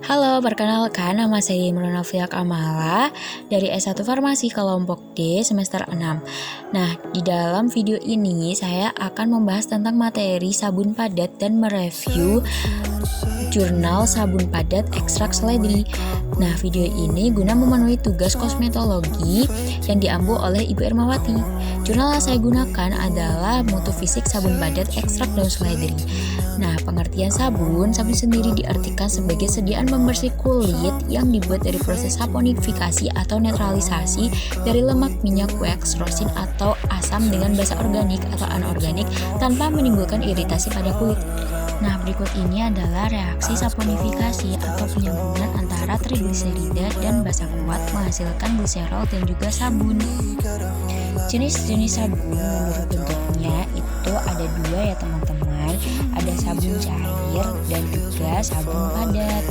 Halo, perkenalkan nama saya Imron Novia Kamala dari S1 Farmasi Kelompok D semester 6. Nah, di dalam video ini saya akan membahas tentang materi sabun padat dan mereview jurnal sabun padat ekstrak seledri. Nah, video ini guna memenuhi tugas kosmetologi yang diambil oleh Ibu Ermawati. Jurnal yang saya gunakan adalah Mutu Fisik Sabun Padat Ekstrak Daun Seledri. Nah, pengertian sabun sendiri diartikan sebagai sediaan pembersih kulit yang dibuat dari proses saponifikasi atau netralisasi dari lemak, minyak, wax, rosin, atau asam dengan basa organik atau anorganik tanpa menimbulkan iritasi pada kulit. Nah, berikut ini adalah reaksi saponifikasi atau penyabunan antara trigliserida dan basa kuat menghasilkan gliserol dan juga sabun. Jenis-jenis sabun menurut bentuknya itu ada dua ya teman-teman, ada sabun cair dan juga sabun padat.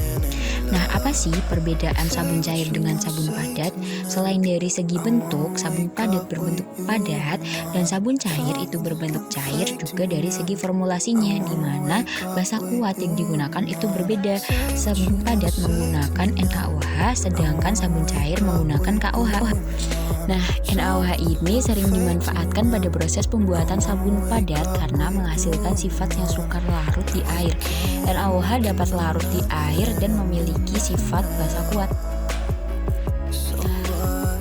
Nah, apa sih perbedaan sabun cair dengan sabun padat? Selain dari segi bentuk, sabun padat berbentuk padat dan sabun cair itu berbentuk cair juga dari segi formulasinya, di mana basa kuat yang digunakan itu berbeda. Sabun padat menggunakan NaOH, sedangkan sabun cair menggunakan KOH. Nah, NaOH ini sering dimanfaatkan pada proses pembuatan sabun padat karena menghasilkan sifat yang sukar larut di air. NaOH dapat larut di air dan memiliki sifat basa kuat.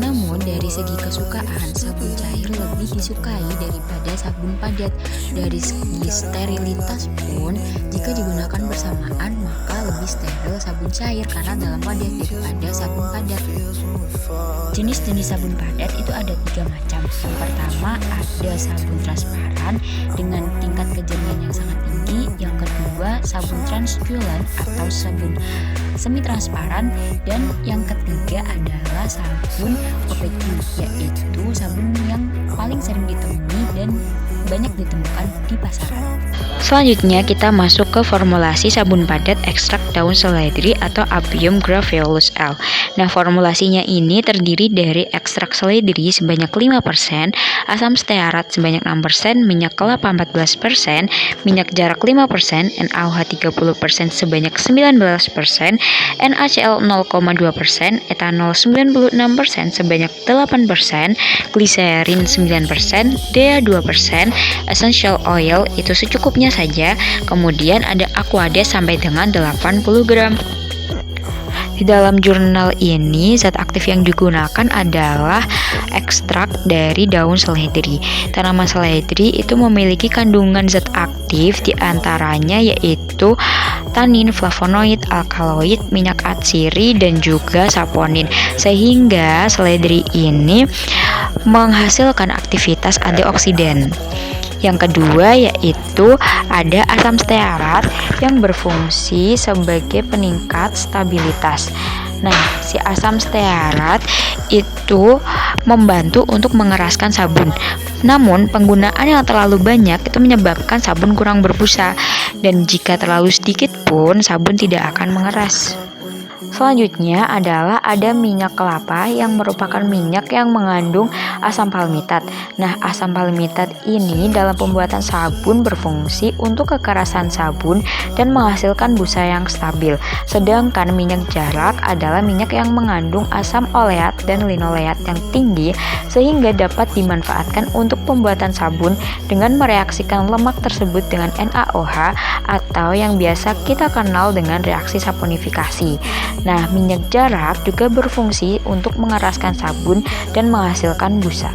Namun dari segi kesukaan, sabun cair lebih disukai daripada sabun padat. Dari segi sterilitas pun, jika digunakan bersamaan maka lebih steril sabun cair karena dalam wadah daripada sabun padat. Jenis-jenis sabun padat itu ada 3 macam. Yang pertama ada sabun transparan dengan tingkat kejernihan yang sangat tinggi. Yang kedua sabun translucent atau sabun semi transparan, dan yang ketiga adalah sabun opaque, yaitu sabun yang paling sering ditemui dan banyak ditemukan di pasaran. Selanjutnya kita masuk ke formulasi sabun padat ekstrak daun seledri atau Apium graveolus L. Nah, formulasinya ini terdiri dari ekstrak seledri sebanyak 5%, asam stearat sebanyak 6%, minyak kelapa 14%, minyak jarak 5%, NaOH 30% sebanyak 19%, NaCl 0,2%, etanol 96% sebanyak 8%, gliserin 9%, DEA 2%, essential oil itu secukupnya saja, kemudian ada aquade sampai dengan 80 gram. Di dalam jurnal ini, zat aktif yang digunakan adalah ekstrak dari daun seledri. Tanaman seledri itu memiliki kandungan zat aktif diantaranya yaitu tanin, flavonoid, alkaloid, minyak atsiri, dan juga saponin. Sehingga seledri ini menghasilkan aktivitas antioksidan. Yang kedua yaitu ada asam stearat yang berfungsi sebagai peningkat stabilitas. Nah, si asam stearat itu membantu untuk mengeraskan sabun. Namun, penggunaan yang terlalu banyak itu menyebabkan sabun kurang berbusa, dan jika terlalu sedikit pun sabun tidak akan mengeras. Selanjutnya adalah ada minyak kelapa yang merupakan minyak yang mengandung asam palmitat. Nah, asam palmitat ini dalam pembuatan sabun berfungsi untuk kekerasan sabun dan menghasilkan busa yang stabil. Sedangkan minyak jarak adalah minyak yang mengandung asam oleat dan linoleat yang tinggi sehingga dapat dimanfaatkan untuk pembuatan sabun dengan mereaksikan lemak tersebut dengan NaOH atau yang biasa kita kenal dengan reaksi saponifikasi. Nah, minyak jarak juga berfungsi untuk mengeraskan sabun dan menghasilkan busa.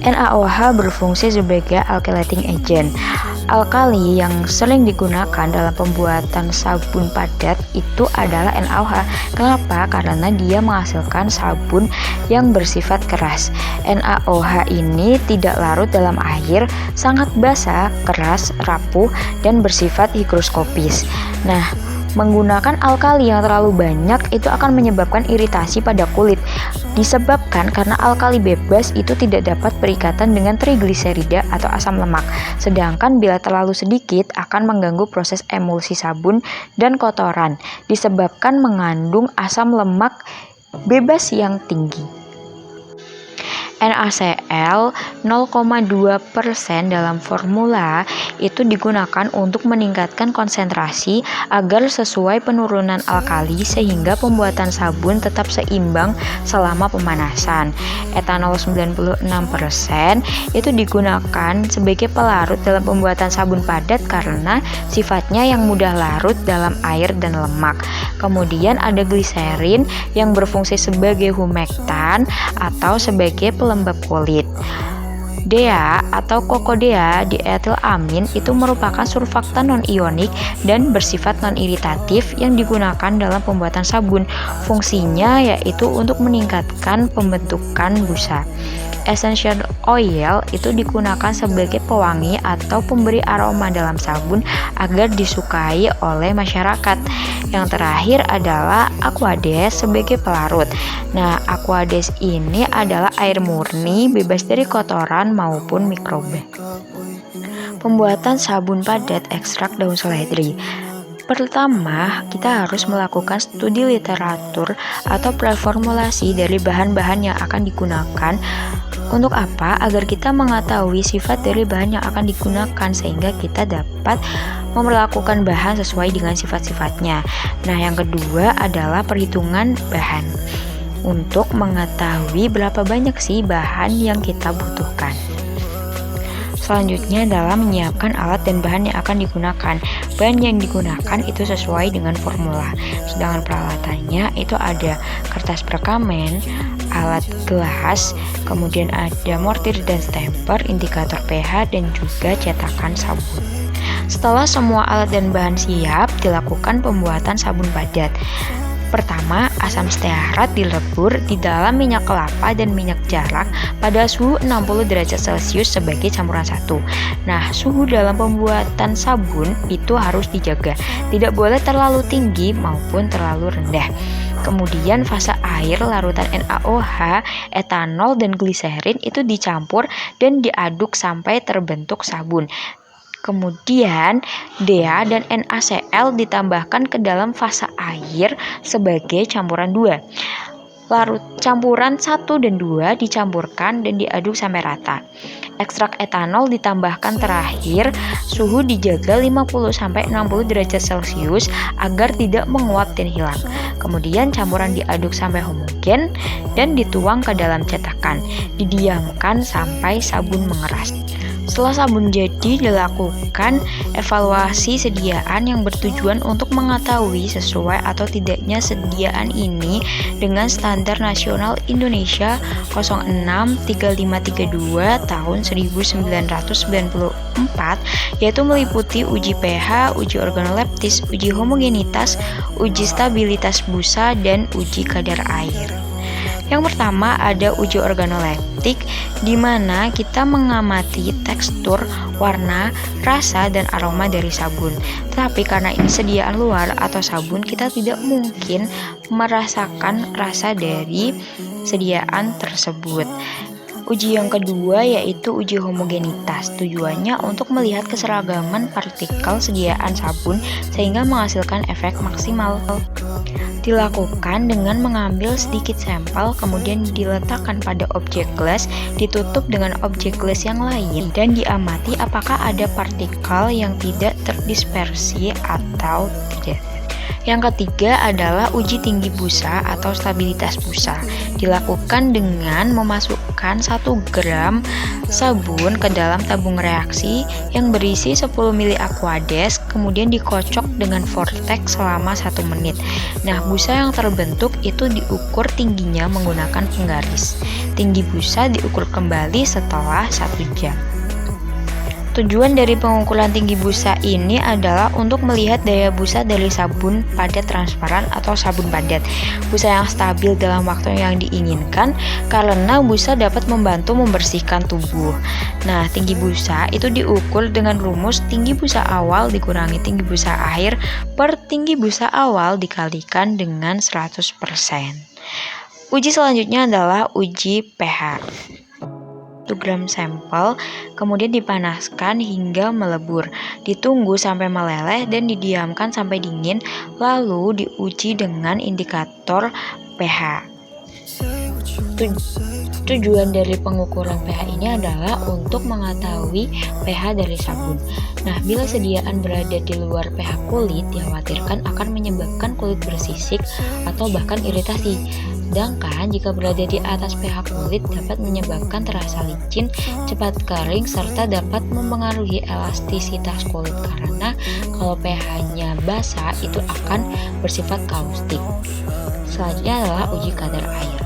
NaOH berfungsi sebagai alkylating agent. Alkali yang sering digunakan dalam pembuatan sabun padat itu adalah NaOH. Kenapa? Karena dia menghasilkan sabun yang bersifat keras. NaOH ini tidak larut dalam air, sangat basah, keras, rapuh, dan bersifat higroskopis. Nah, menggunakan alkali yang terlalu banyak itu akan menyebabkan iritasi pada kulit, disebabkan karena alkali bebas itu tidak dapat berikatan dengan trigliserida atau asam lemak. Sedangkan bila terlalu sedikit akan mengganggu proses emulsi sabun dan kotoran, disebabkan mengandung asam lemak bebas yang tinggi. NaCl 0,2% dalam formula itu digunakan untuk meningkatkan konsentrasi agar sesuai penurunan alkali sehingga pembuatan sabun tetap seimbang selama pemanasan. Etanol 96% itu digunakan sebagai pelarut dalam pembuatan sabun padat karena sifatnya yang mudah larut dalam air dan lemak. Kemudian ada gliserin yang berfungsi sebagai humektan atau sebagai pelembab kulit. DEA atau kokodea dietilamin itu merupakan surfaktan non-ionik dan bersifat non-iritatif yang digunakan dalam pembuatan sabun. Fungsinya yaitu untuk meningkatkan pembentukan busa. Essential oil itu digunakan sebagai pewangi atau pemberi aroma dalam sabun agar disukai oleh masyarakat. Yang terakhir adalah Aquades sebagai pelarut. Nah, Aquades ini adalah air murni bebas dari kotoran maupun mikroba. Pembuatan sabun padat ekstrak daun seledri. Pertama, kita harus melakukan studi literatur atau preformulasi dari bahan-bahan yang akan digunakan. Untuk apa? Agar kita mengetahui sifat dari bahan yang akan digunakan sehingga kita dapat memperlakukan bahan sesuai dengan sifat-sifatnya. Nah, yang kedua adalah perhitungan bahan untuk mengetahui berapa banyak sih bahan yang kita butuhkan. Selanjutnya adalah menyiapkan alat dan bahan yang akan digunakan. Bahan yang digunakan itu sesuai dengan formula. Sedangkan peralatannya itu ada kertas perkamen, alat gelas, kemudian ada mortir dan stamper, indikator pH, dan juga cetakan sabun. Setelah semua alat dan bahan siap, dilakukan pembuatan sabun padat. Pertama, asam stearat dilebur di dalam minyak kelapa dan minyak jarak pada suhu 60 derajat Celcius sebagai campuran satu. Nah, suhu dalam pembuatan sabun itu harus dijaga. Tidak boleh terlalu tinggi maupun terlalu rendah. Kemudian fase air larutan NaOH, etanol, dan gliserin itu dicampur dan diaduk sampai terbentuk sabun. Kemudian DEA dan NaCl ditambahkan ke dalam fase air sebagai campuran 2. Larut campuran 1 dan 2 dicampurkan dan diaduk sampai rata. Ekstrak etanol ditambahkan terakhir, suhu dijaga 50-60 derajat Celcius agar tidak menguap dan hilang. Kemudian campuran diaduk sampai homogen dan dituang ke dalam cetakan. Didiamkan sampai sabun mengeras. Setelah sabun jadi, dilakukan evaluasi sediaan yang bertujuan untuk mengetahui sesuai atau tidaknya sediaan ini dengan standar nasional Indonesia 063532 tahun 1994, yaitu meliputi uji pH, uji organoleptis, uji homogenitas, uji stabilitas busa, dan uji kadar air. Yang pertama ada uji organoleptik, di mana kita mengamati tekstur, warna, rasa, dan aroma dari sabun. Tapi karena ini sediaan luar atau sabun, kita tidak mungkin merasakan rasa dari sediaan tersebut. Uji yang kedua yaitu uji homogenitas. Tujuannya untuk melihat keseragaman partikel sediaan sabun sehingga menghasilkan efek maksimal. Dilakukan dengan mengambil sedikit sampel, kemudian diletakkan pada objek gelas, ditutup dengan objek gelas yang lain, dan diamati apakah ada partikel yang tidak terdispersi atau tidak. Yang ketiga adalah uji tinggi busa atau stabilitas busa. Dilakukan dengan memasukkan 1 gram sabun ke dalam tabung reaksi yang berisi 10 ml Aquades, kemudian dikocok dengan vortex selama 1 menit. Nah, busa yang terbentuk itu diukur tingginya menggunakan penggaris. Tinggi busa diukur kembali setelah 1 jam. Tujuan dari pengukuran tinggi busa ini adalah untuk melihat daya busa dari sabun padat transparan atau sabun padat. Busa yang stabil dalam waktu yang diinginkan karena busa dapat membantu membersihkan tubuh. Nah, tinggi busa itu diukur dengan rumus tinggi busa awal dikurangi tinggi busa akhir per tinggi busa awal dikalikan dengan 100%. Uji selanjutnya adalah uji pH. 1 gram sampel, kemudian dipanaskan hingga melebur, ditunggu sampai meleleh dan didiamkan sampai dingin, lalu diuji dengan indikator pH. Tujuan dari pengukuran pH ini adalah untuk mengetahui pH dari sabun. Nah, bila sediaan berada di luar pH kulit, dikhawatirkan akan menyebabkan kulit bersisik atau bahkan iritasi. Sedangkan jika berada di atas pH kulit dapat menyebabkan terasa licin, cepat kering, serta dapat mempengaruhi elastisitas kulit karena kalau pH-nya basah itu akan bersifat kaustik. Selanjutnya adalah uji kadar air.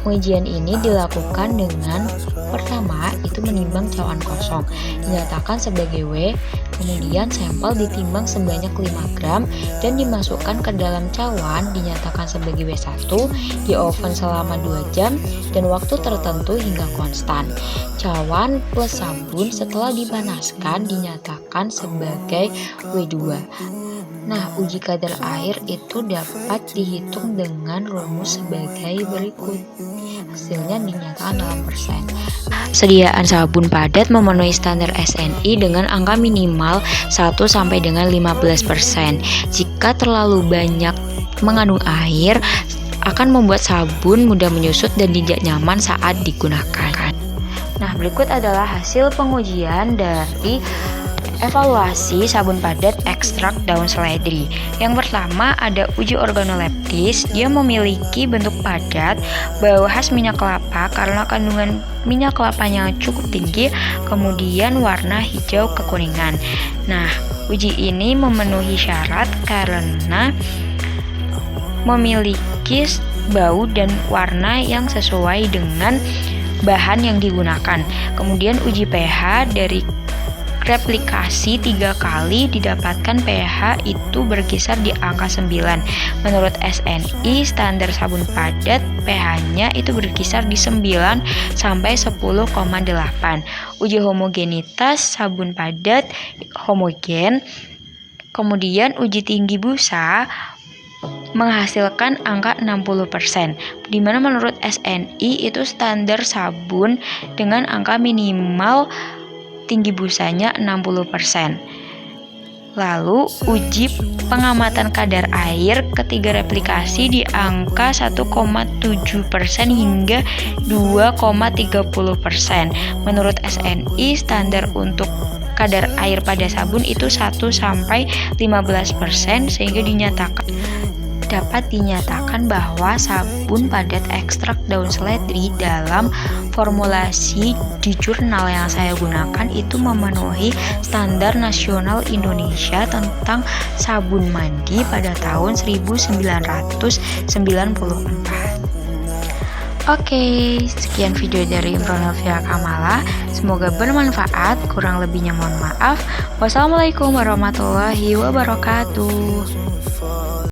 Pengujian ini dilakukan dengan pertama itu menimbang cawan kosong, dinyatakan sebagai W, kemudian sampel ditimbang sebanyak 5 gram dan dimasukkan ke dalam cawan dinyatakan sebagai W1, di oven selama 2 jam dan waktu tertentu hingga konstan. Cawan plus sabun setelah dipanaskan dinyatakan sebagai W2. Nah, uji kadar air itu dapat dihitung dengan rumus sebagai berikut. Hasilnya dinyatakan dalam persen. Sediaan sabun padat memenuhi standar SNI dengan angka minimal 1 sampai dengan 15%. Jika terlalu banyak mengandung air, akan membuat sabun mudah menyusut dan tidak nyaman saat digunakan. Nah, berikut adalah hasil pengujian dari evaluasi sabun padat ekstrak daun seledri. Yang pertama ada uji organoleptis. Dia memiliki bentuk padat, bau khas minyak kelapa karena kandungan minyak kelapanya cukup tinggi, kemudian warna hijau kekuningan. Nah, uji ini memenuhi syarat karena memiliki bau dan warna yang sesuai dengan bahan yang digunakan. Kemudian uji pH dari replikasi 3 kali didapatkan pH itu berkisar di angka 9. Menurut SNI, standar sabun padat pH-nya itu berkisar di 9 sampai 10,8. Uji homogenitas sabun padat homogen. Kemudian uji tinggi busa menghasilkan angka 60%, di mana menurut SNI itu standar sabun dengan angka minimal tinggi busanya 60%. Lalu uji pengamatan kadar air ketiga replikasi di angka 1,7% hingga 2,30%. Menurut SNI standar untuk kadar air pada sabun itu 1 sampai 15% sehingga dapat dinyatakan bahwa sabun padat ekstrak daun seledri dalam formulasi di jurnal yang saya gunakan itu memenuhi standar nasional Indonesia tentang sabun mandi pada tahun 1994. Oke, sekian video dari Imron Novia Kamala. Semoga bermanfaat, kurang lebihnya mohon maaf. Wassalamualaikum warahmatullahi wabarakatuh.